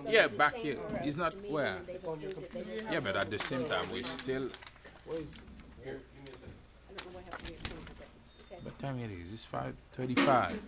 Yeah, back here. It's not where. Yeah, but at the same time, we still. What time it is? It's 5:35.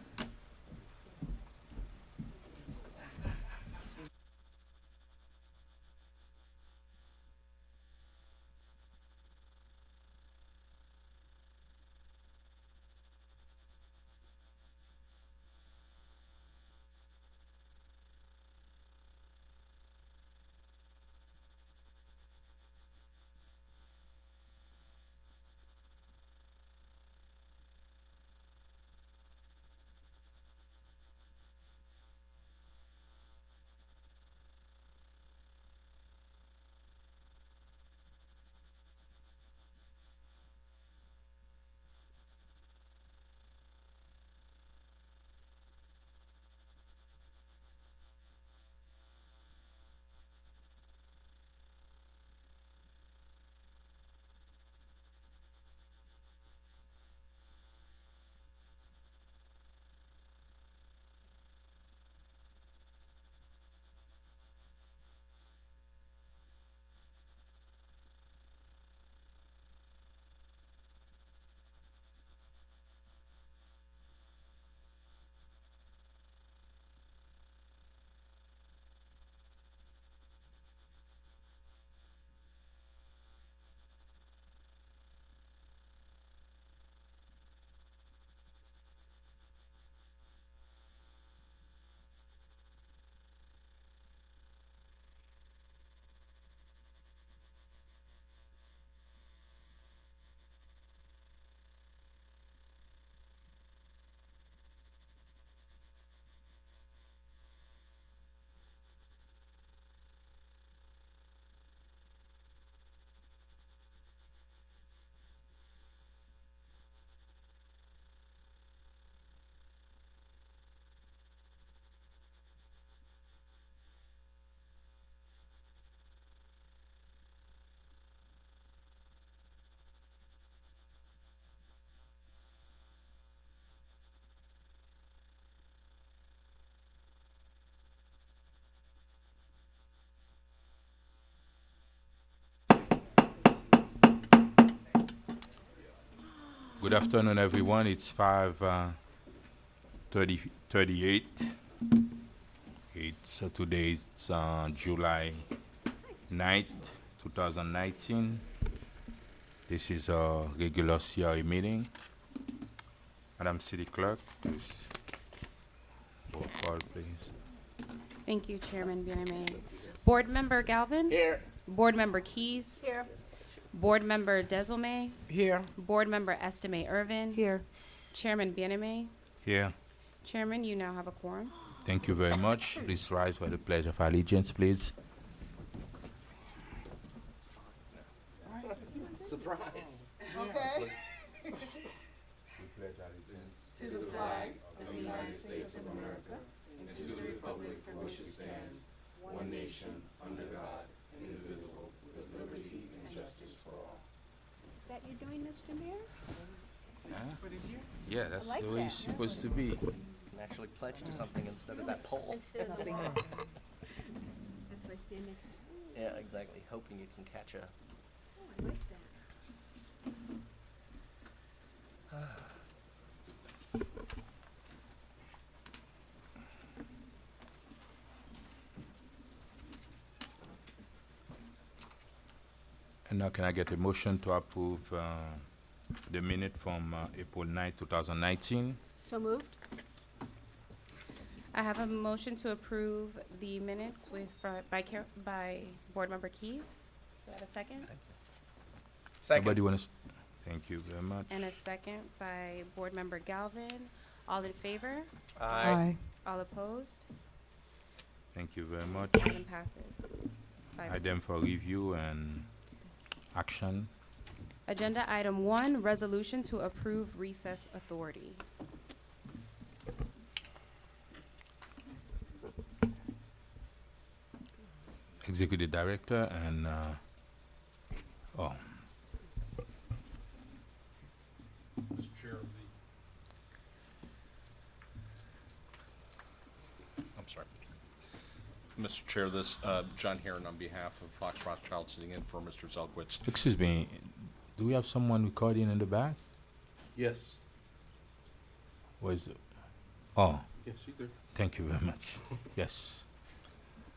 Good afternoon, everyone. It's 5:38. It's today. It's July 9th, 2019. This is a regular CRA meeting. Madam City Clerk, please. Roll call, please. Thank you, Chairman BNMA. Board Member Galvin? Here. Board Member Keys? Here. Board Member Desilme? Here. Board Member Estime Irvin? Here. Chairman BNMA? Here. Chairman, you now have a quorum. Thank you very much. Please rise for the Pledge of Allegiance, please. Surprise. Okay. To the flag of the United States of America and to the republic for which it stands, one nation, under God, indivisible, with liberty and justice for all. Is that you doing, Mr. Mayor? Yeah, that's like the way that. it's supposed to be. And actually pledge to something instead of that poll. Instead of the ball. That's why I stand next to you. Yeah, exactly. Hoping you can catch a. Oh, I like that. And now can I get a motion to approve the minute from April 9th, 2019? So moved? I have a motion to approve the minutes by Board Member Keys. Do I have a second? Somebody want to? Thank you very much. And a second by Board Member Galvin. All in favor? Aye. All opposed? Thank you very much. Item passes. 5-0. Item for review and action. Agenda item 1, resolution to approve recess authority. Executive Director and oh, As chair of the. I'm sorry. Mr. Chair, this, John Heron on behalf of Fox Rothschild sitting in for Mr. Zelkwitz. Excuse me, do we have someone recording in the back? Yes. Where's it? Oh, Yes, she's there. thank you very much. Yes.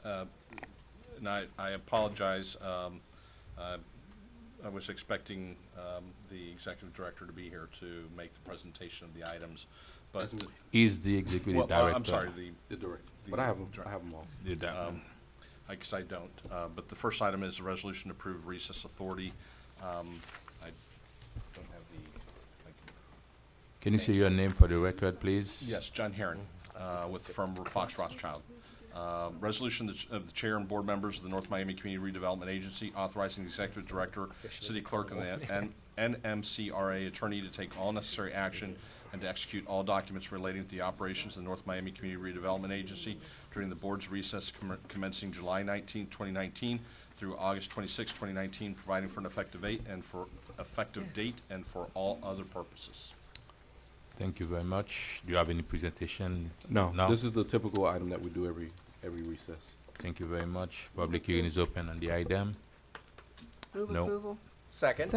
And I apologize, I was expecting the executive director to be here to make the presentation of the items, but, As m- Is the executive well, director? I'm sorry, The director. The But I have them. direct- I have them all. Did that one. I guess I don't. But the first item is a resolution to approve recess authority. I don't have the, I Can you say your name for the record, please? Yes, John Heron, with the firm Fox Rothschild. Resolution of the chair and board members of the North Miami Community Redevelopment Agency authorizing the executive director, city clerk, and the NMCRA attorney to take all necessary action and to execute all documents relating to the operations of the North Miami Community Redevelopment Agency during the board's recess commencing July 19, 2019 through August 26, 2019, providing for an effective date and for all other purposes. Thank you very much. Do you have any presentation? No, No? this is the typical item that we do every recess. Thank you very much. Public hearing is open on the item. Move No. approval. Second.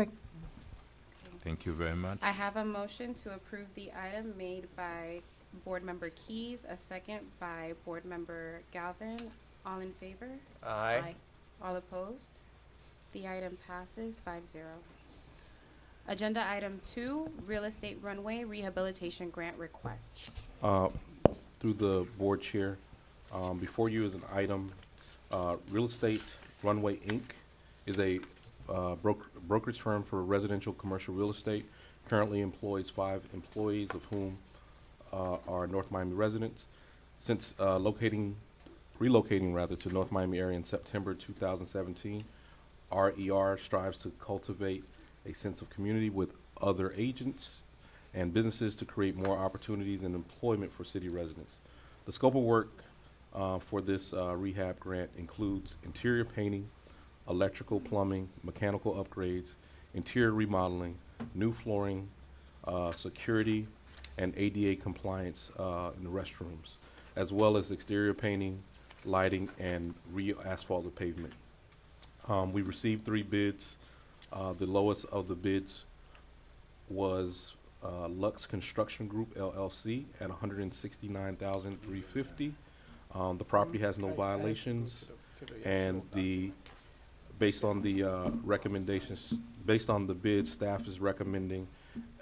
Thank you very much. I have a motion to approve the item made by Board Member Keys, a second by Board Member Galvin. All in favor? Aye. All opposed? The item passes 5-0. Agenda item 2, real estate runway rehabilitation grant request. Through the board chair, before you is an item, Real Estate Runway, Inc. is a brokerage firm for residential commercial real estate. Currently employs 5 employees, of whom are North Miami residents. Since relocating to North Miami area in September 2017, RER strives to cultivate a sense of community with other agents and businesses to create more opportunities and employment for city residents. The scope of work for this rehab grant includes interior painting, electrical, plumbing, mechanical upgrades, interior remodeling, new flooring, security, and ADA compliance in the restrooms, as well as exterior painting, lighting, and re-asphalted pavement. We received 3 bids. The lowest of the bids was Lux Construction Group LLC at $169,350. The property has no violations, and based on the recommendations, based on the bid, staff is recommending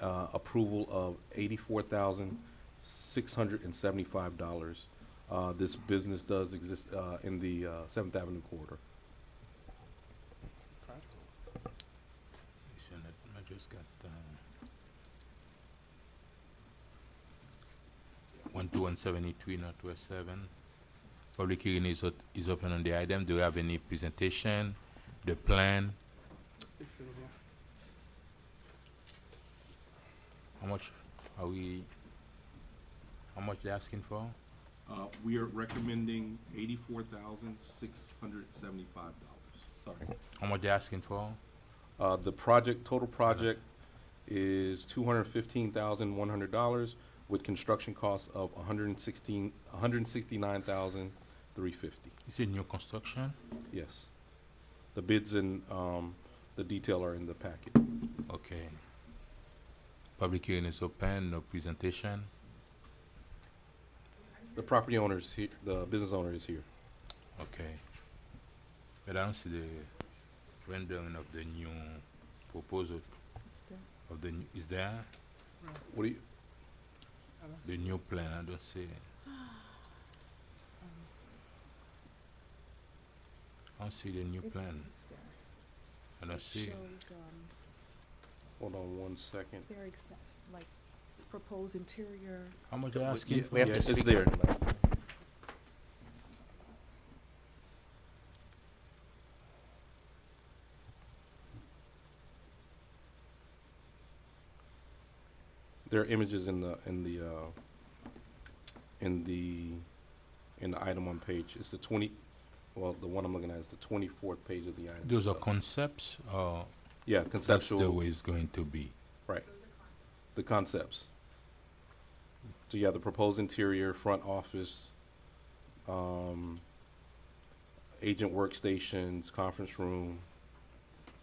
approval of $84,675. This business does exist in the 7th Avenue corridor. Listen, I just got 12173 Northwest 7. Public hearing is open on the item. Do you have any presentation? The plan? How much are we? How much they asking for? We are recommending $84,675. Sorry. How much they asking for? The total project is $215,100 with construction costs of $169,350. Is it new construction? Yes. The bids and the detail are in the packet. Okay. Public hearing is open. No presentation. The property owner is here, the business owner is here. Okay. But I don't see the rendering of the new proposal of the is there What do you, the new plan? I don't see it. I don't see the new plan. I don't see it. hold on one second. Their excess, like proposed interior. How much they asking for? We have Yeah, to it's speak there. There are images in the item on page. It's the the one I'm looking at is the 24th page of the item. Those are So, concepts, or yeah, that's conceptual. the way it's going to be? Right. The concepts. So you have the proposed interior, front office, agent workstations, conference room,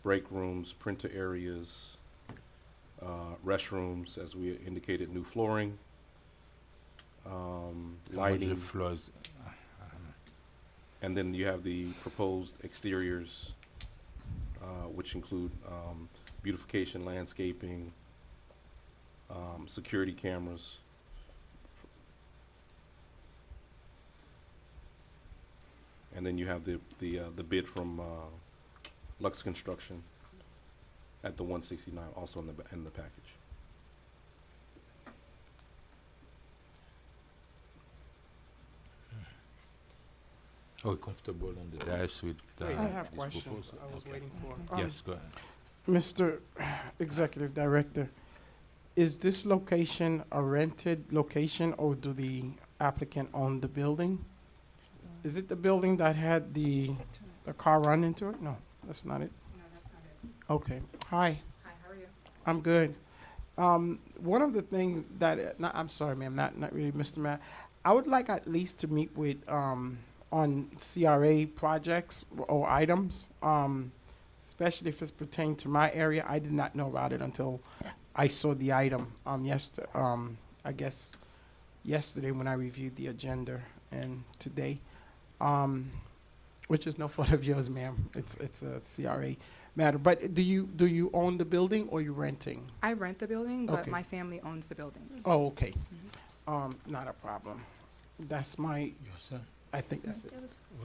break rooms, printer areas, restrooms, as we indicated, new flooring, How much the lighting, floors, and then you have the proposed exteriors, which include beautification, landscaping, security cameras. And then you have the bid from Lux Construction at the 169, also in the package. are we comfortable on the dais with I have this questions proposal? I was Okay. waiting for. Yes, go ahead. Mr. Executive Director, is this location a rented location or do the applicant own the building? Is it the building that had the car run into it? No, that's not it. No, that's not it. Okay. Hi, Hi, how are you? I'm good. One of the things that, I'm sorry, ma'am, not really, Mr. Matt. I would like at least to meet with, on CRA projects or items, especially if it's pertaining to my area. I did not know about it until I saw the item, I guess yesterday when I reviewed the agenda and today, which is no fault of yours, ma'am. It's a CRA matter. But do you own the building or you renting? I rent the building, but Okay. my family owns the building. Oh, okay. Not a problem. That's my, Yes, sir. I think that's it.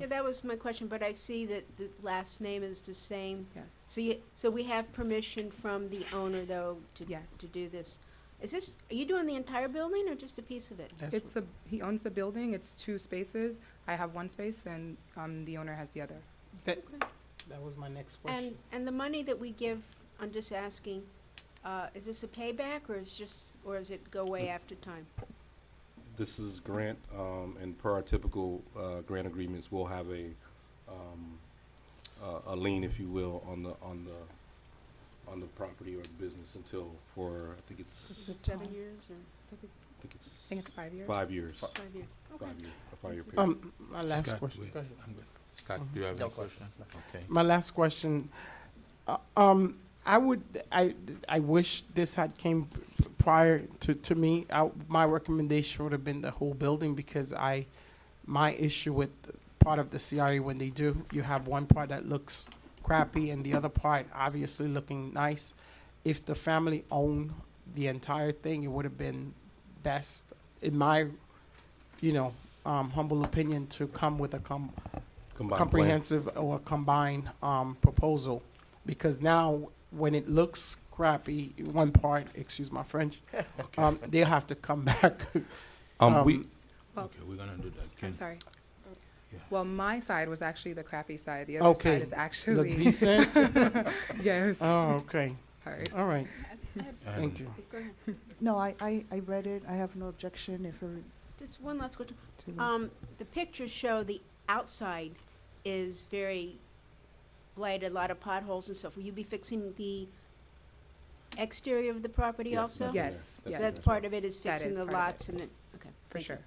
That was my question, but I see that the last name is the same. Yes. So we have permission from the owner, though, Yes. to do this. Are you doing the entire building or just a piece of it? That's He owns the building. It's 2 spaces. I have 1 space and the owner has the other. That was my next question. And the money that we give, I'm just asking, is this a payback or does it go away after time? This is grant, and per our typical grant agreements, we'll have a lien, if you will, on the property or the business until I think it's 7 years or I think it's 5 years. 5 years. 5 years? Okay. 5 year, a 5 year period. My last Scott, question. wait, Go ahead. I'm good. Scott, do you have No any question? questions, Okay. My last question. I wish this had came prior to me. My recommendation would have been the whole building because my issue with part of the CRA when they do, you have one part that looks crappy and the other part obviously looking nice. If the family owned the entire thing, it would have been best, in my, humble opinion, to come with a Combined plan. comprehensive or combined proposal, because now when it looks crappy, one part, excuse my French, they'll have to come back. Well- Okay, we're gonna do that. I'm Can- sorry. Yeah. Well, my side was actually the crappy side. The other Okay. side is Look actually decent. yes. Oh, okay. All right. All right. and Thank you. Go ahead. No, I read it. I have no objection if it Just one last question. to this. The pictures show the outside is very blighted, a lot of potholes and stuff. Will you be fixing the exterior of the property Yeah, also? that's Yes, in there. yes. So that's part of it, is That fixing is the part of lots and okay. For thank you. sure.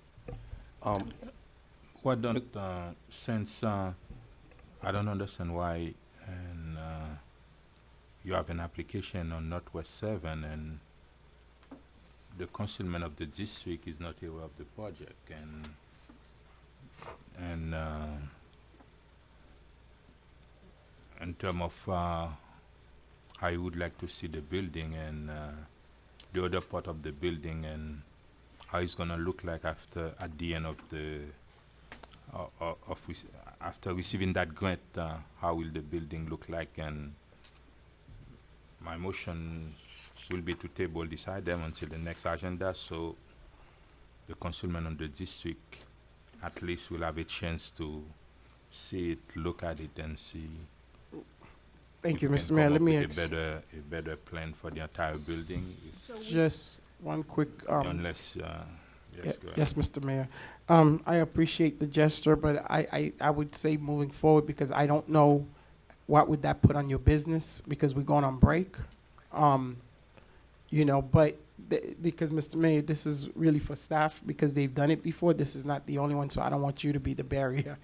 Why don't, since I don't understand why, and you have an application on Northwest 7 and the concealment of the district is not aware of the project, and in terms of how you would like to see the building and the other part of the building and how it's gonna look like at the end of the after receiving that grant, how will the building look like? And my motion will be to table this item until the next agenda, so the consultant on the district at least will have a chance to see it, look at it, and see. Thank if you, we Mr. can Mayor. come Let up me with a better plan for the entire building, just one quick. unless yes, go ahead. Yes, Mr. Mayor. I appreciate the gesture, but I would say moving forward, because I don't know what would that put on your business, because we're going on break. But because, Mr. Mayor, this is really for staff, because they've done it before. This is not the only one, so I don't want you to be the barrier.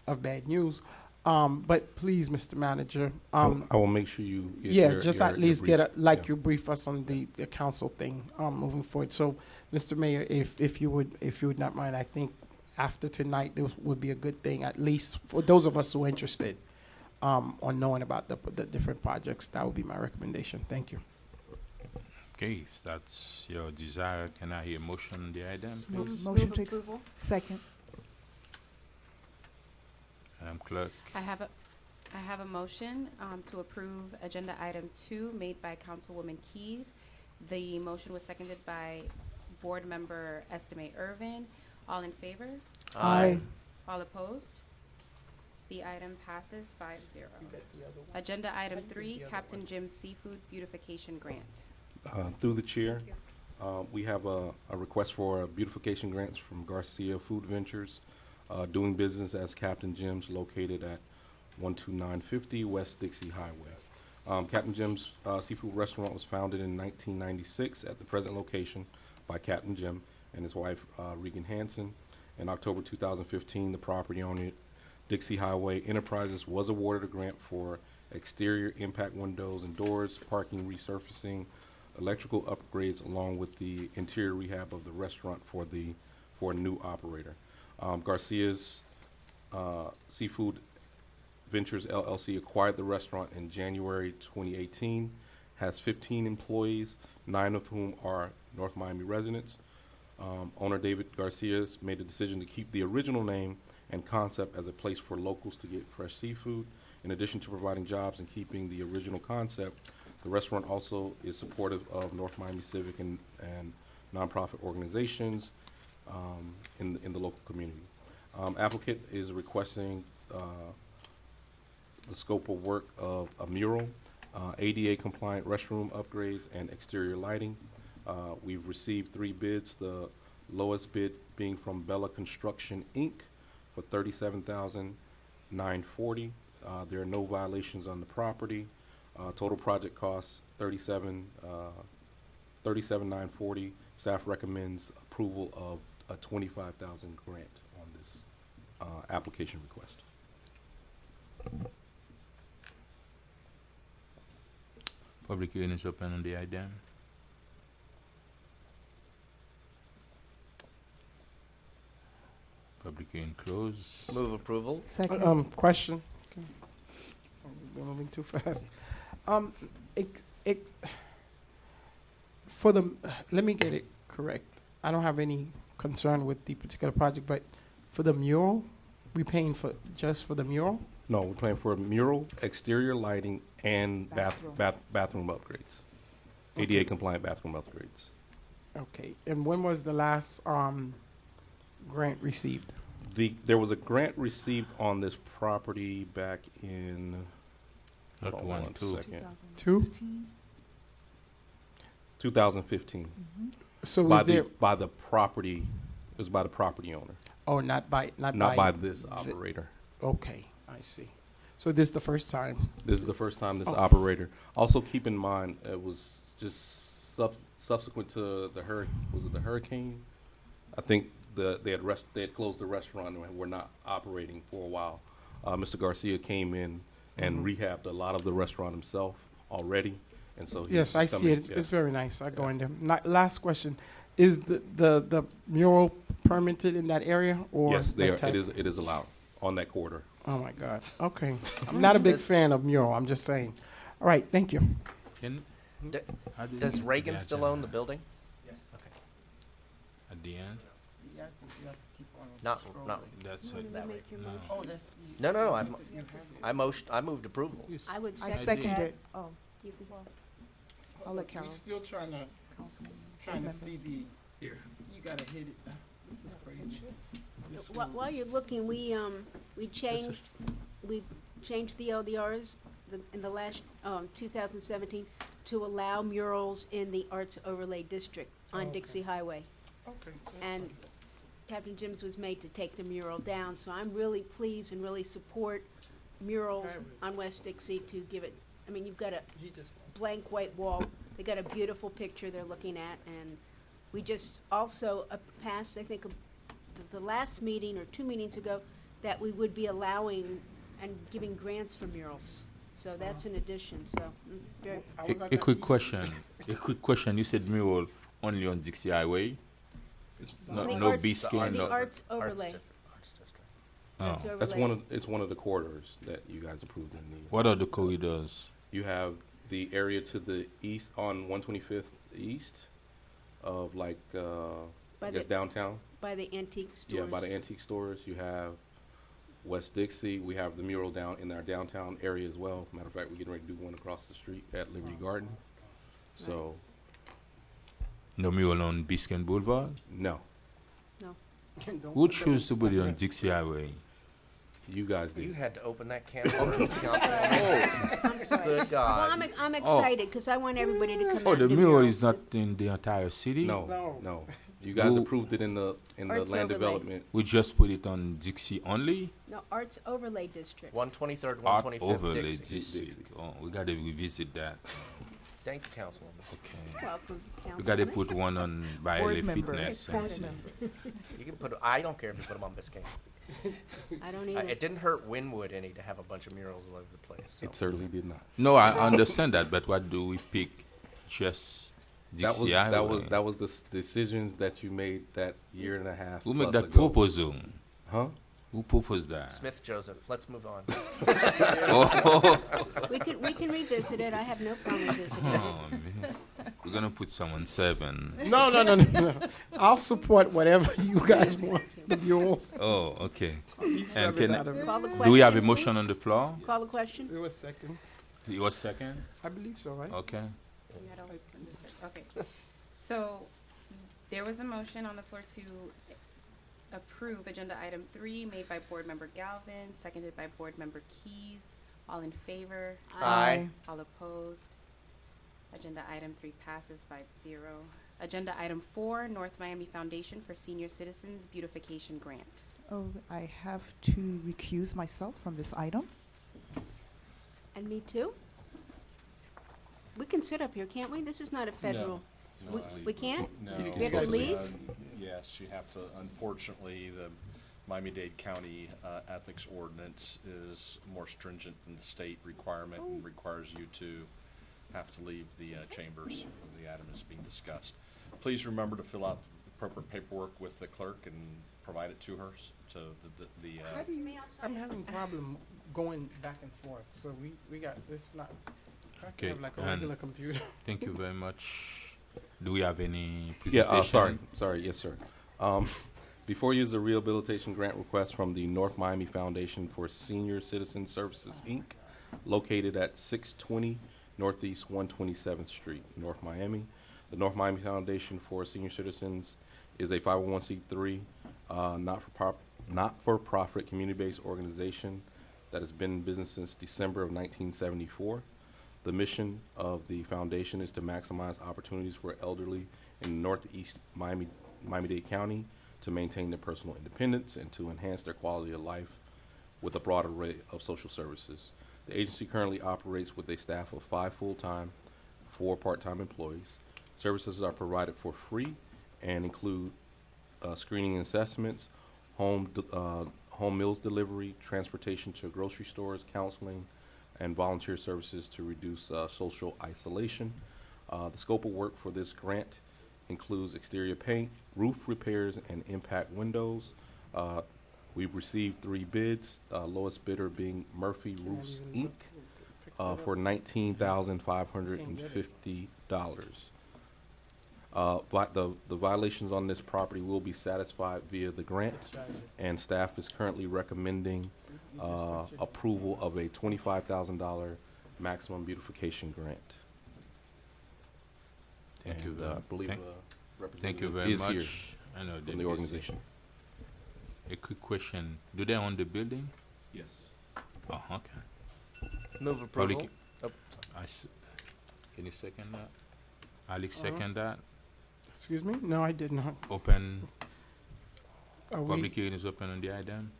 of bad news. But please, Mr. Manager, I will make sure you get yeah, your- just your- at your least brief. get Yeah. you brief us on the council thing moving forward. So, Mr. Mayor, if you would not mind, I think after tonight this would be a good thing, at least for those of us who are interested on knowing about the different projects. That would be my recommendation. Thank you. Okay, if that's your desire, can I hear a motion on the item, Mo- please? Motion Move to ex- approval. second. Madam Clerk, I have a motion to approve agenda item 2 made by Councilwoman Keys. The motion was seconded by Board Member Estimate Irvin. All in favor? Aye. All opposed? The item passes 5-0. Agenda item 3, Captain Jim's Seafood Beautification Grant. Through the chair, we have a request for beautification grants from Garcia Food Ventures, doing business as Captain Jim's, located at 12950 West Dixie Highway. Captain Jim's Seafood Restaurant was founded in 1996 at the present location by Captain Jim and his wife, Regan Hansen. In October 2015, the property owner, Dixie Highway Enterprises, was awarded a grant for exterior impact windows and doors, parking resurfacing, electrical upgrades, along with the interior rehab of the restaurant for a new operator. Garcia's Seafood Ventures LLC acquired the restaurant in January 2018, has 15 employees, 9 of whom are North Miami residents. Owner David Garcia made the decision to keep the original name and concept as a place for locals to get fresh seafood. In addition to providing jobs and keeping the original concept, the restaurant also is supportive of North Miami civic and nonprofit organizations in the local community. Applicant is requesting the scope of work of a mural, ADA compliant restroom upgrades, and exterior lighting. We've received 3 bids, the lowest bid being from Bella Construction, Inc. for $37,940. There are no violations on the property. Total project cost $37,940. Staff recommends approval of a $25,000 grant on this application request. public hearing is open on the item. Public hearing closed. Move approval. Second. Question. Okay. We're moving too fast. For the, let me get it correct. I don't have any concern with the particular project, but for the mural, we paying for, just for the mural? No, we're paying for a mural, exterior lighting, and bathroom upgrades. ADA compliant bathroom upgrades. Okay, and when was the last, grant received? There was a grant received on this property back in, Not hold on one, one two. second, 2015. 2015. So By was there, by the property, it was by the property owner, oh, not by not by this operator. Okay, I see. So this is the first time? This is the first time this Oh. operator. Also, keep in mind, it was just subsequent to the hurricane? I think they had closed the restaurant and were not operating for a while. Mr. Garcia came in and rehabbed a lot of the restaurant himself already, and so he's Yes, I just see coming- it. yeah. It's very nice. I go Yeah. in there. Last question, is the mural permitted in that area or? Yes, they that are. type- It is allowed on that corridor. Oh, my God. Okay. I'm not a big fan of mural. I'm just saying. All right, thank you. Can, D- how do Does you- Reagan yeah, still Jen, own the building? At the end? Not. That's When it. do we make your No. motion? No. I moved approval. I would I second second that. it. Oh, You can- I'll let Carol. still trying to Remember. the, you gotta hit it. This is crazy. While you're looking, we changed the LDRs in the last, 2017 to allow murals in the Arts Overlay District on Okay. Dixie Highway. Okay. And Captain Jim's was made to take the mural down, so I'm really pleased and really support murals on West Dixie to give it, I mean, you've got a blank white wall, they got a beautiful picture they're looking at, and we just also passed, I think, the last meeting or 2 meetings ago, that we would be allowing and giving grants for murals. So that's an addition, so, very, A quick question. A quick question. You said mural only on Dixie Highway? No, The no arts- Biscayne, the no. arts overlay. Arts district. Oh. Arts That's overlay. it's one of the corridors that you guys approved in the. What are the corridors? You have the area to the east on 125th east of like, By I guess the- downtown. By the antique stores. Yeah, by the antique stores. You have West Dixie. We have the mural down in our downtown area as well. Matter of fact, we're getting ready to do one across the street at Liberty Garden. So, No mural on Biscayne Boulevard? no, Who chose to put it on Dixie Highway? you guys You did. had to open that can of worms, Councilwoman. I'm sorry. Good Well, God. I'm excited, because I want everybody to come out Oh, and the do mural murals. is not in the entire city? No. You guys Who- approved it in the Arts land overlay. development. We just put it on Dixie only? No, Arts Overlay District. 123rd, Art 125th overlay Dixie. district. Oh, we gotta revisit that. Thank you, Councilwoman. Okay. Welcome, We gotta Councilman. put one on by Board LA member. Fitness. Board and- member. You can put, I don't care if you put them on Biscayne. I don't either. It didn't hurt Wynwood any to have a bunch of murals all over the place. So. It certainly did not. No, I understand that, but what do we pick? Just Dixie Highway? That was the decisions that you made that year and a half. Who made plus that ago. proposal? Huh? Who proposed that? Smith Joseph, let's move on. Oh, We can revisit it, I have no problem visiting it. oh, man. We're gonna put someone 7. No. I'll support whatever you guys want, the murals. Oh, okay. And Seven can, out of it. Call the question. do we have a please. motion on the floor? Call the question. It was second. Your second? I believe so, right? Okay. I don't understand. Okay. So there was a motion on the floor to approve agenda item 3 made by board member Galvin, seconded by board member Keys. All in favor? Aye. All opposed? Agenda item 3 passes 5-0. Agenda item 4, North Miami Foundation for Senior Citizens Beautification Grant. Oh, I have to recuse myself from this item. And me too? We can sit up here, can't we? This is not a federal. We can't? No. We have to leave? Yes, you have to, unfortunately, the Miami-Dade County Ethics Ordinance is more stringent than the state requirement and requires you to have to leave the chambers when the item is being discussed. Please remember to fill out the appropriate paperwork with the clerk and provide it to her, to the How do you, I'm having problem going back and forth, so we got, this not, I Okay, have like a and- regular computer. Thank you very much. Do we have any Yeah, presentation? sorry, yes, sir. Before you is a rehabilitation grant request from the North Miami Foundation for Senior Citizen Services, Inc., located at 620 Northeast 127th Street, North Miami. The North Miami Foundation for Senior Citizens is a 501c3, not-for-profit community-based organization that has been in business since December of 1974. The mission of the foundation is to maximize opportunities for elderly in Northeast Miami-Dade County to maintain their personal independence and to enhance their quality of life with a broad array of social services. The agency currently operates with a staff of 5 full-time, 4 part-time employees. Services are provided for free and include screening and assessments, home meals delivery, transportation to grocery stores, counseling, and volunteer services to reduce social isolation. The scope of work for this grant includes exterior paint, roof repairs, and impact windows. We've received 3 bids, lowest bidder being Murphy Roofs, Inc., for $19,550. The violations on this property will be satisfied via the grant, and staff is currently recommending approval of a $25,000 maximum beautification grant. Thank you And, very I believe thank- representative Thank you very is here much. I know from they're the busy. organization. A quick question. Do they own the building? Yes. Oh, okay. Move Public- approval. Oh, Can you second that? Alex, second that? Excuse me? No, I did not. Open, Are we, public hearing is open on the item?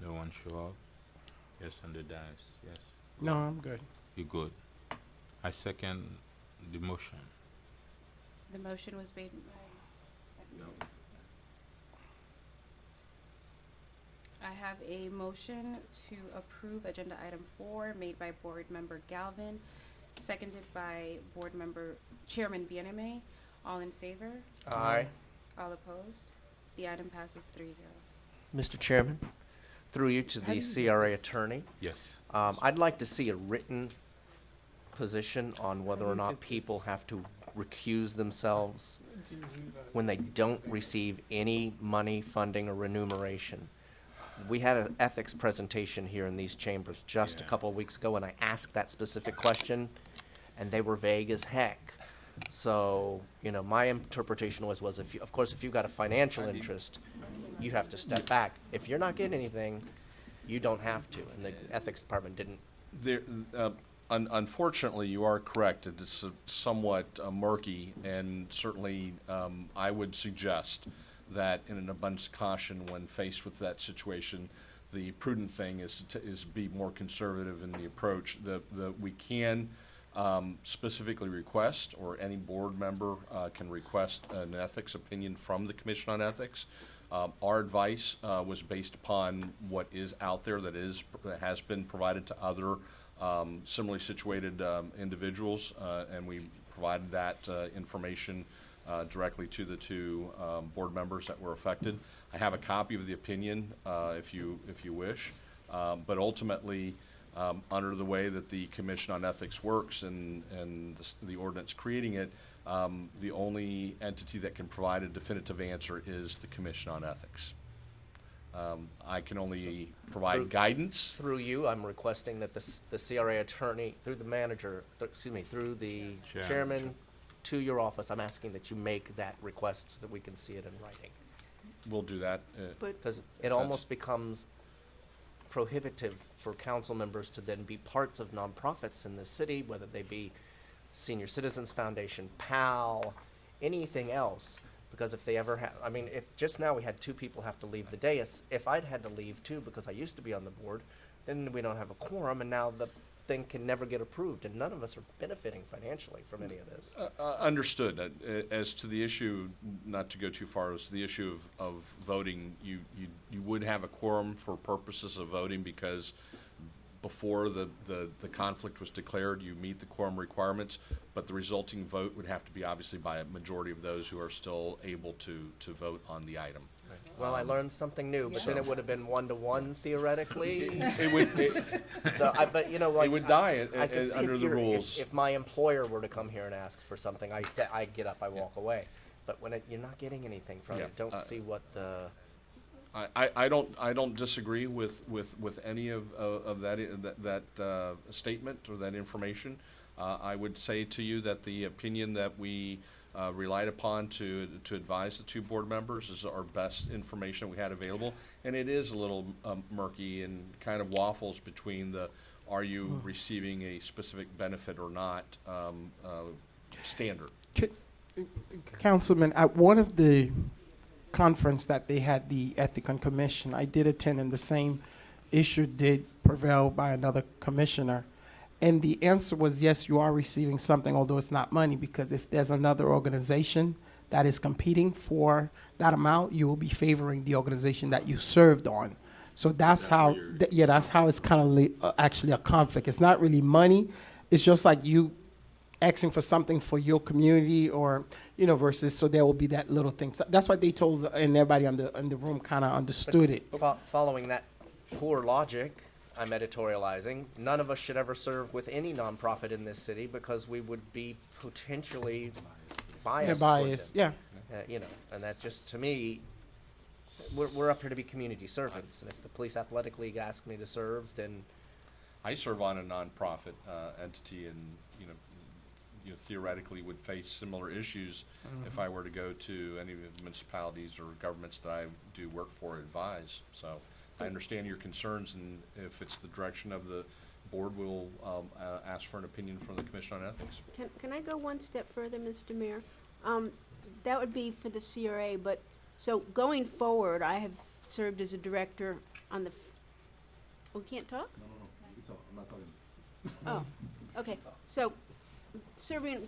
No one show up? Yes, on the dais, yes. no, I'm good. You good? I second the motion. The motion was made by, I have a motion to approve agenda item 4 made by board member Galvin, seconded by board member Chairman Bieneme. All in favor? Aye. All opposed? The item passes 3-0. Mr. Chairman, through you to How the do you do CRA this? attorney, Yes. I'd like to see a written position on whether or not people have to recuse themselves when they don't receive any money, funding, or remuneration. We had an ethics presentation here in these chambers just a couple of weeks ago, and I asked that specific question, and they were vague as heck. So, you know, my interpretation was if you, of course, if you've got a financial interest, you have to step back. If you're not getting anything, you don't have to, and the ethics department didn't. There, unfortunately, you are correct. It is somewhat murky, and certainly I would suggest that in an abundance of caution when faced with that situation, the prudent thing is be more conservative in the approach. We can specifically request, or any board member can request an ethics opinion from the Commission on Ethics. Our advice was based upon what is out there that has been provided to other similarly situated individuals, and we provided that information directly to the two board members that were affected. I have a copy of the opinion if you wish, but ultimately, under the way that the Commission on Ethics works and the ordinance creating it, the only entity that can provide a definitive answer is the Commission on Ethics. I can only provide guidance. Through you, I'm requesting that the CRA attorney, through the manager, through the chairman to your office, I'm asking that you make that request so that we can see it in writing. We'll do that. Because it almost becomes prohibitive for council members to then be parts of nonprofits in the city, whether they be Senior Citizens Foundation, PAL, anything else. Because if they ever have, I mean, if just now we had 2 people have to leave the dais, if I'd had to leave too because I used to be on the board, then we don't have a quorum, and now the thing can never get approved, and none of us are benefiting financially from any of this. Understood. As to the issue, not to go too far, as to the issue of voting, you would have a quorum for purposes of voting, because before the conflict was declared, you meet the quorum requirements, but the resulting vote would have to be obviously by a majority of those who are still able to vote on the item. Well, I learned something new, but then it would have been 1-to-1 theoretically. But you know, like it would die I can see under if the you're- rules. If my employer were to come here and ask for something, I get up, I walk away. But when you're not getting anything from it, don't see what the. I don't disagree with any of that statement or that information. I would say to you that the opinion that we relied upon to advise the 2 board members is our best information we had available, and it is a little murky and kind of waffles between the are you receiving a specific benefit or not standard. Councilman, at one of the conference that they had, the Ethics Commission, I did attend, and the same issue did prevail by another commissioner. And the answer was, yes, you are receiving something, although it's not money, because if there's another organization that is competing for that amount, you will be favoring the organization that you served on. So that's how, that's how it's kind of actually a conflict. It's not really money. It's just like you asking for something for your community, or, you know, versus, so there will be that little thing. So that's what they told, and everybody in the room kind of understood it. Following that poor logic, I'm editorializing, none of us should ever serve with any nonprofit in this city because we would be potentially biased toward them. Yeah. You know, and that just, to me, we're up here to be community servants, and if the Police Athletic League asks me to serve, then I serve on a nonprofit entity, and you know, theoretically would face similar issues if I were to go to any of the municipalities or governments that I do work for, advise. So I understand your concerns, and if it's the direction of the board, we'll ask for an opinion from the Commission on Ethics. Can I go one step further, Mr. Mayor? That would be for the CRA, but, so going forward, I have served as a director on the, we can't talk? No, you can talk. I'm not talking. Oh, okay. So, serving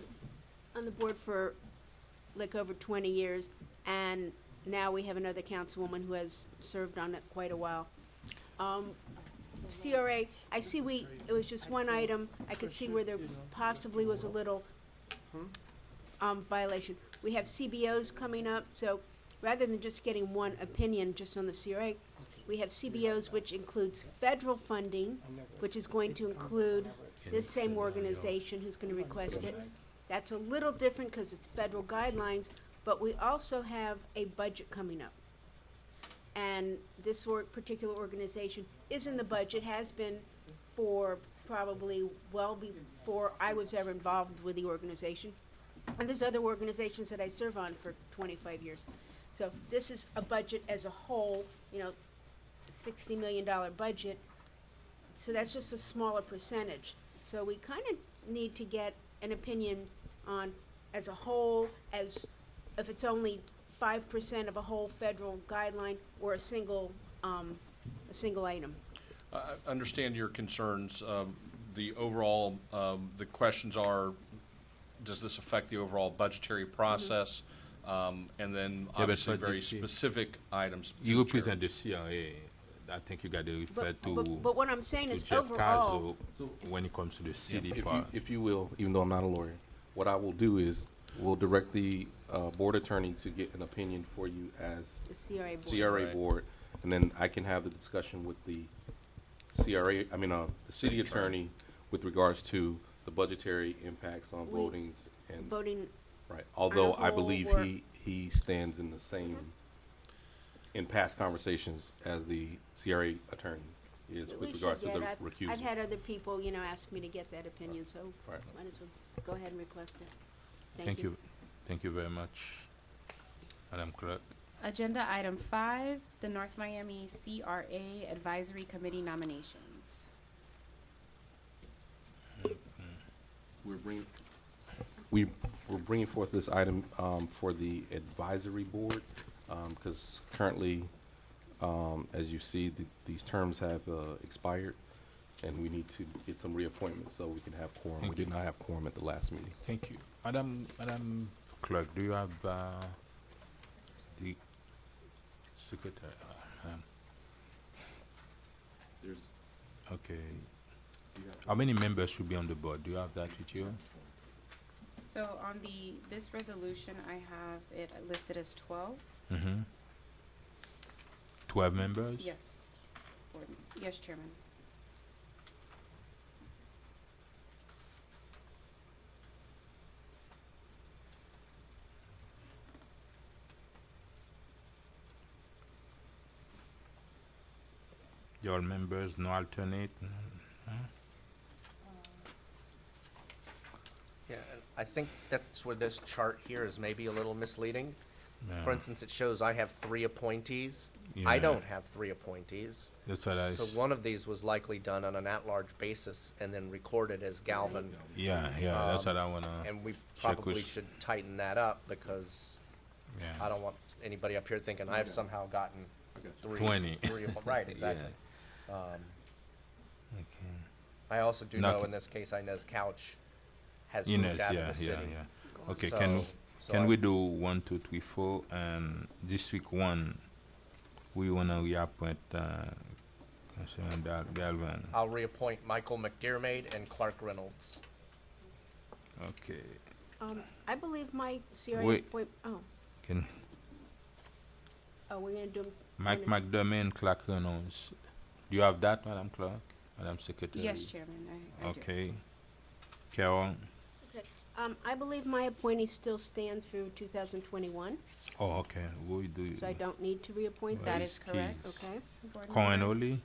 on the board for like over 20 years, and now we have another councilwoman who has served on it quite a while. CRA, I see it was just one item. I could see where there possibly was a little violation. We have CBOs coming up, so rather than just getting one opinion just on the CRA, we have CBOs, which includes federal funding, which is going to include this same organization who's going to request it. That's a little different because it's federal guidelines, but we also have a budget coming up. And this particular organization is in the budget, has been for probably well before I was ever involved with the organization. And there's other organizations that I serve on for 25 years. So this is a budget as a whole, you know, $60 million budget. So that's just a smaller percentage. So we kind of need to get an opinion on, as a whole, as if it's only 5% of a whole federal guideline or a single item. I understand your concerns. The overall, the questions are, does this affect the overall budgetary process? And then but obviously for very this year- specific items. to You the represent chair. the CRA. I think you got to refer But what I'm saying to is Jeff overall, Cazzo when it comes to the city If part. if you will, even though I'm not a lawyer, what I will do is, we'll direct the board attorney to get an opinion for you as the CRA board. CRA Right. board, and then I can have the discussion with the CRA, the city attorney with regards to the budgetary impacts on We- votings and, Voting, right. Although I whole believe work. he stands in the same, in past conversations as the CRA attorney is we with should regards to get, the I've recusal. had other people, you know, ask me to get that opinion, so Right. might as well go ahead and request it. Thank you. Thank you very much, Madam Clerk. Agenda item 5, the North Miami CRA Advisory Committee nominations. We're bringing forth this item for the advisory board, because currently, as you see, these terms have expired, and we need to get some reappointments so we can have quorum. We Thank did you. not have quorum at the last meeting. Thank you. Madam Clerk, do you have the secretary? Okay. How many members should be on the board? Do you have that with you? So on this resolution, I have it listed as 12. Mm-hmm. 12 members? Yes. Yes, Chairman. Your members, no alternate? Yeah, and I think that's where this chart here is maybe a little misleading. Yeah. For instance, it shows I have 3 appointees. I Yeah. don't have 3 appointees. That's what I, So one of these was likely done on an at-large basis and then recorded as Galvin. yeah, that's what I wanna, And we check probably with- should tighten that up because I yeah. don't want anybody up here thinking I've somehow gotten 20. Right, exactly. Okay. I also do Not- know in this case, Inez Couch has Ines, moved out yeah, of the yeah, city. yeah. Okay, So- so can I- we do 1, 2, 3, 4, and District 1, we wanna reappoint, Councilman Galvin? I'll reappoint Michael McDermott and Clark Reynolds. Okay, I believe my CRA Wait. appoint, can we're gonna do 'em Mike One McDermott and Clark Reynolds, do you have that, Madam Clerk, Madam Secretary? Yes, Chairman. I do. Okay. Carol? I believe my appointee still stands through 2021, Oh, okay, we do. so I don't need to reappoint That that, is correct. Keys. okay? Board Cohen member. only?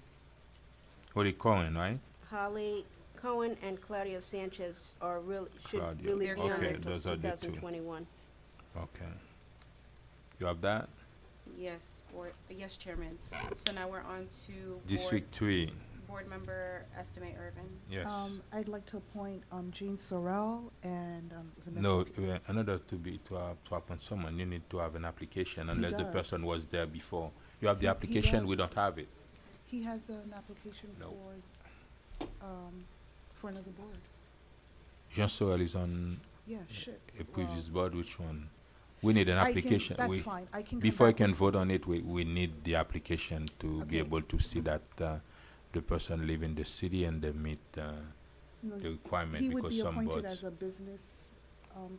Only Cohen, right? Holly Cohen and Claudio Sanchez are should Claudio. really They're be on Okay, there until those are the two. 2021. Okay. You have that? Yes, yes, Chairman. So now we're on to District 3, Board Member Estimate Irvin. yes. I'd like to appoint Jean Sorrell and Vanessa. No, in order to appoint someone, you need to have an application unless the does. person was there before. You have the He application, does. we don't have it. He has an application No. for another board. Jean Sorel is on Yeah, shit. a previous board, which one? We need an I can- application. that's We- fine. I can come Before you back can with- vote on it, we need the application to be Okay. able to see that the person live in the city and they meet No, the requirement, he would because be some appointed boards. as a business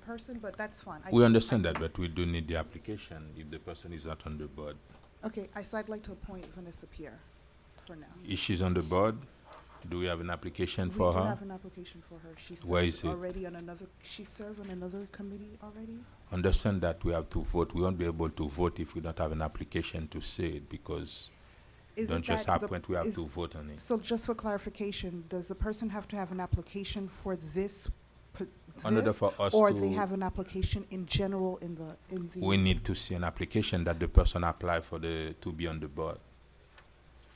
person, but that's fine. We I understand can- that, but we do need the application if the person is not on the board. Okay, so I'd like to appoint Vanessa Pierre for now. If she's on the board, do we have an application We for do her? have an application for her. She Where serves is it? already on another, she served on another committee already? Understand that we have to vote. We won't be able to vote if we don't have an application to say it, because Is don't it just that the- happen, we have is- to vote on it. So just for clarification, does the person have to have an application for this, In order this, for us or to- they have an application in general in the, We need to see an application that the person apply for to be on the board.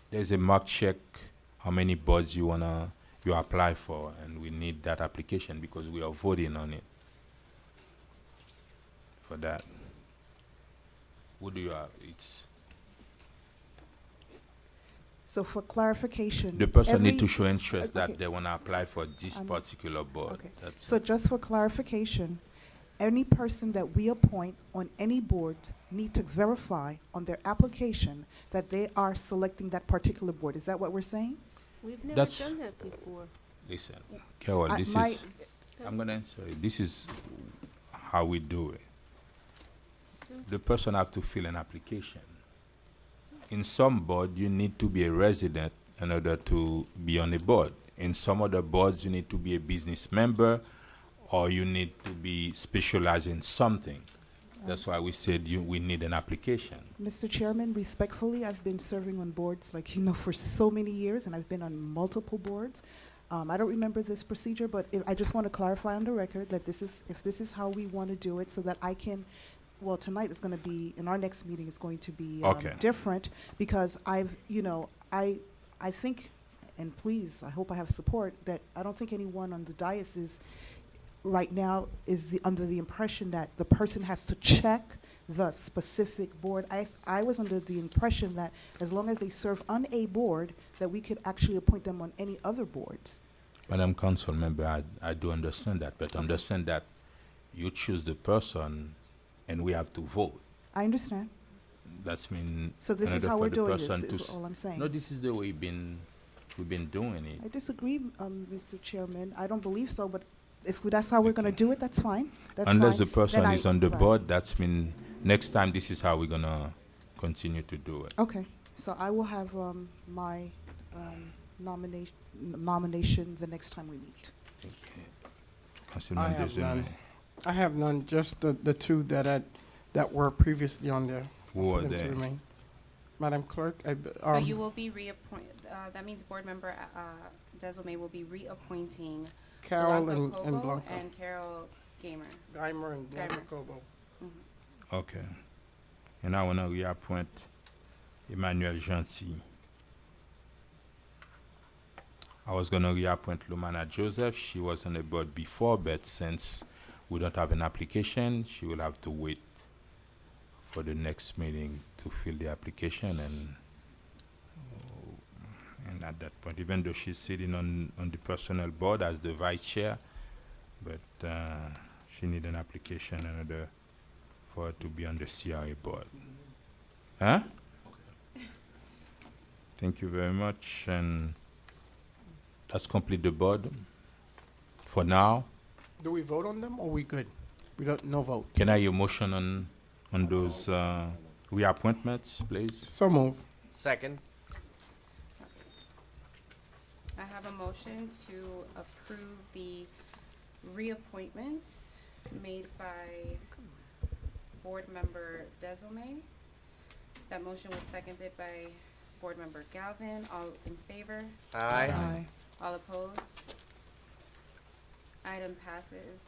There's a mark check, how many boards you apply for, and we need that application because we are voting on it. For that. What do you have? It's, So for clarification. the person need to every- show interest okay. that they wanna apply for this Um, particular board. Okay, That's so just for clarification, any person that we appoint on any board need to verify on their application that they are selecting that particular board. Is that what we're saying? We've never That's- done that before. Listen, Carol, I- this my- is, I'm gonna answer it. This is how we do it. The person have to fill an application. In some board, you need to be a resident in order to be on a board. In some other boards, you need to be a business member, or you need to be specialized in something. That's why we said we need an application. Mr. Chairman, respectfully, I've been serving on boards, like, for so many years, and I've been on multiple boards. I don't remember this procedure, but I just want to clarify on the record that if this is how we want to do it, so that I can, well, tonight is going to be, in our next meeting is going to be Okay. different, because I think, and please, I hope I have support, that I don't think anyone on the dais is, right now, under the impression that the person has to check the specific board. I was under the impression that as long as they serve on a board, that we could actually appoint them on any other boards. Madam Council Member, I do understand that, but understand that you choose the person and we have to vote. I understand. That's mean. So this in is order how for we're the doing person this, to is all I'm saying. No, this is the way we've been doing it. I disagree, Mr. Chairman. I don't believe so, but if that's how we're going to do it, that's fine. That's Unless fine. the person Then is on the right. board, that's mean next time this is how we're gonna continue to do it. Okay, so I will have my nomination the next time we meet. Okay. I Councilman have Desiree. none. I have none, just the two that were previously on there. Who for are them to they? remain. Madam Clerk, So you will be that means Board Member Desilme will be reappointing Carol Blanca and Cobo Blanca. and Carol Gamer. Geimer and Blanca Geimer. Cobo. Okay. And I wanna reappoint Emmanuel Gentil. I was gonna reappoint Lumana Joseph. She was on the board before, but since we don't have an application, she will have to wait for the next meeting to fill the application, and at that point, even though she's sitting on the personnel board as the vice chair, but she need an application in order for her to be on the CRA board. Huh? Thank you very much, and that's complete the board for now. Do we vote on them or we good? We don't, no vote. Can I hear a motion on those reappointments, please? So move. Second. I have a motion to approve the reappointments made by Board Member Desilme. That motion was seconded by Board Member Galvin. All in favor? Aye. Aye. All opposed? Item passes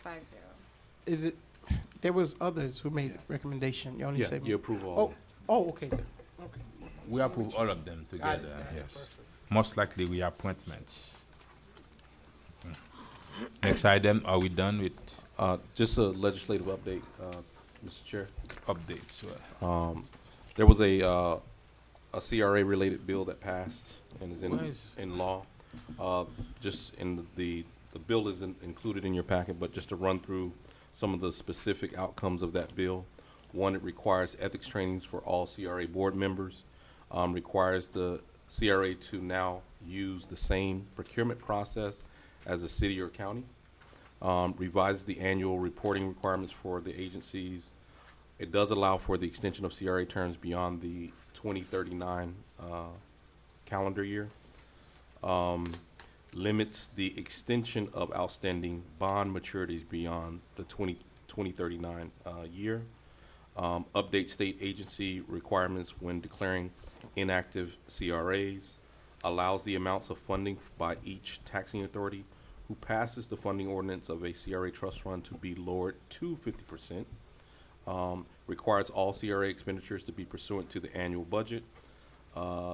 5-0. Is it, there was others who made recommendation. You only Yeah, said. you approve all. Oh, okay then. Okay. We approve all of them Got it. together, yes. Most likely reappointments. Next item, are we done with Just a legislative update, Mr. Chair. updates? There was a CRA-related bill that passed and is Nice. in law. Just in the bill isn't included in your packet, but just to run through some of the specific outcomes of that bill. One, it requires ethics trainings for all CRA board members, requires the CRA to now use the same procurement process as a city or county, revises the annual reporting requirements for the agencies. It does allow for the extension of CRA terms beyond the 2039 calendar year. Limits the extension of outstanding bond maturities beyond the 2039 year. Update state agency requirements when declaring inactive CRAs. Allows the amounts of funding by each taxing authority who passes the funding ordinance of a CRA trust fund to be lowered to 50%. Requires all CRA expenditures to be pursuant to the annual budget.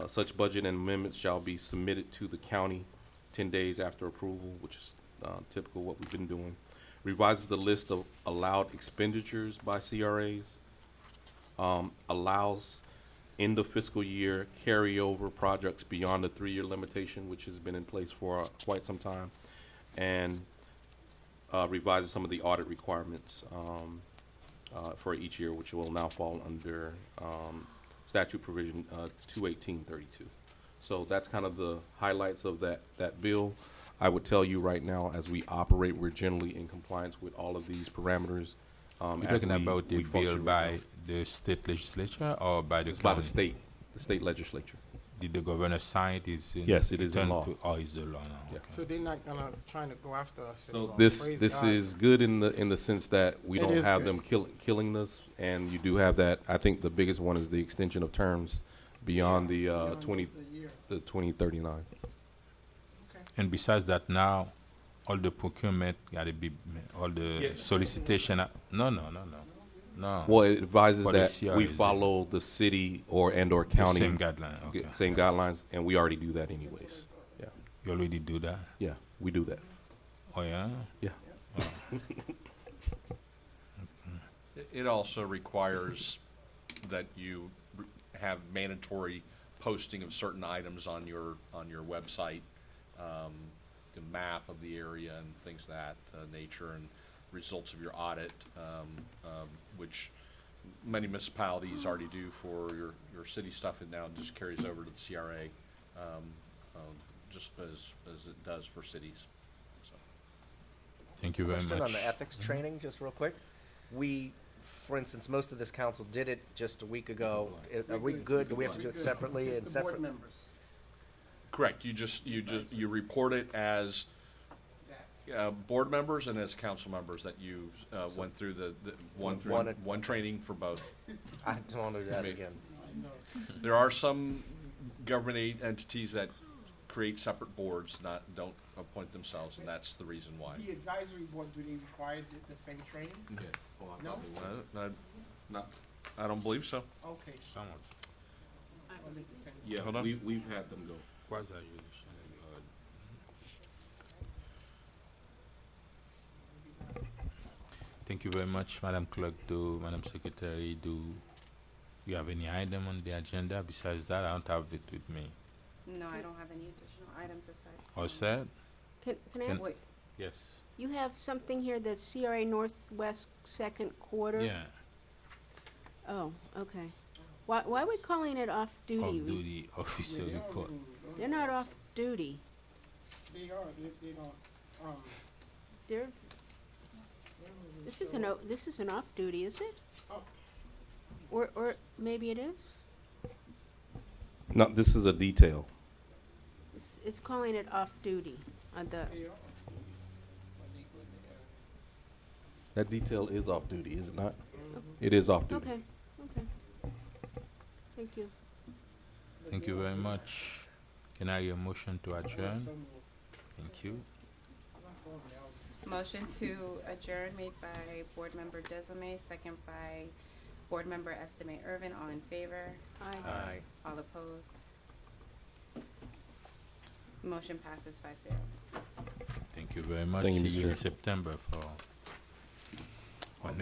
Such budget and amendments shall be submitted to the county 10 days after approval, which is typical what we've been doing. Revises the list of allowed expenditures by CRAs. Allows end of fiscal year carryover projects beyond the 3-year limitation, which has been in place for quite some time, and revises some of the audit requirements for each year, which will now fall under statute provision 21832. So that's kind of the highlights of that bill. I would tell you right now, as we operate, we're generally in compliance with all of these parameters. You're as talking we about the bill function right by the state legislature or by the now. It's by county? the state legislature. Did the governor sign it? Yes, it is in law. Oh, it's the law now. Yeah. Okay. So they're not gonna trying to go after us. So anymore. this Praise this God. is good in the sense that we It don't is have good. them killing us, and you do have that. I think the biggest one is the extension of terms beyond the Beyond 20 the year. the 2039. And besides that, now all the procurement got to be all the solicitation. No. Well, it advises For the that we CRAs, follow the city or the county same guideline. Okay. same guidelines, and we already do that anyways. Yeah, You already do that. yeah, we do that. Oh yeah. Yeah. It also requires that you have mandatory posting of certain items on your website, the map of the area and things of that nature, and results of your audit, which many municipalities already do for your city stuff, and now it just carries over to the CRA, just as it does for cities. So. Thank you very Question much. on the ethics training, just real quick. We, for instance, most of this council did it just a week ago. Are we good? Do we have to do it separately and It's the board separate? members. Correct. You report it as board members and as council members that you went through the one training for both. I don't want to do that Me. again. There are some government entities that create separate boards, don't appoint themselves, and that's the reason why. The advisory board, do they require the same training? No? I don't believe so. Okay. Someone. Well, it depends. Yeah, Hold on. we've had them go. Thank you very much, Madam Clerk. Madam Secretary, do you have any item on the agenda? Besides that, I don't have it with me. No, I don't have any additional items aside. All set? Can I ask, Wait, Yes. you have something here, the CRA Northwest second quarter? Yeah. Oh, okay. Why are we calling it off-duty? Off-duty officer report. They're not off-duty. They are, they don't, They're, this isn't off-duty, is it? Oh. Or maybe it is? No, this is a detail. It's calling it off-duty on the, they are. That detail is off duty, is it not? It is off duty. okay. Thank you. Thank you very much. Can I hear a motion to adjourn? Thank you. motion to adjourn made by Board Member Desome, second by Board Member Estimate Irvin. All in favor? Aye. All opposed? Motion passes 5-0. Thank you very much. Thank you, See Mr. you in Chair. September for what next?